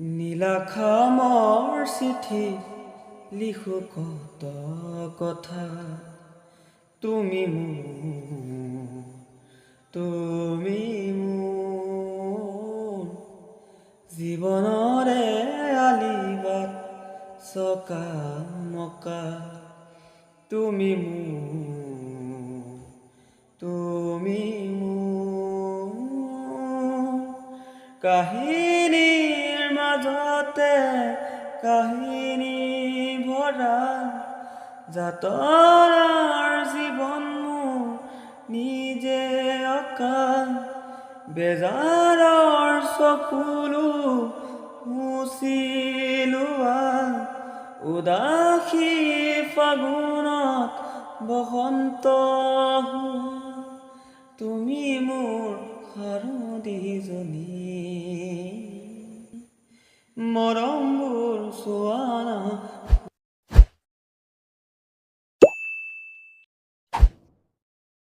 নীলাখামৰ চিঠি লিখো কত কথা তুমি মোৰ জীৱনৰে আলিবাট চকা মকা তুমি মোৰ কাহিনীৰ মাজতে কাহিনী ভৰা যাতৰাৰ জীৱন মোৰ নিজে অকা বেজাৰৰ চকুলো মুচি লোৱা উদাসী ফাগুনত বসন্ত তুমি মোৰ শাৰদীজনী মৰমবোৰ চোৱা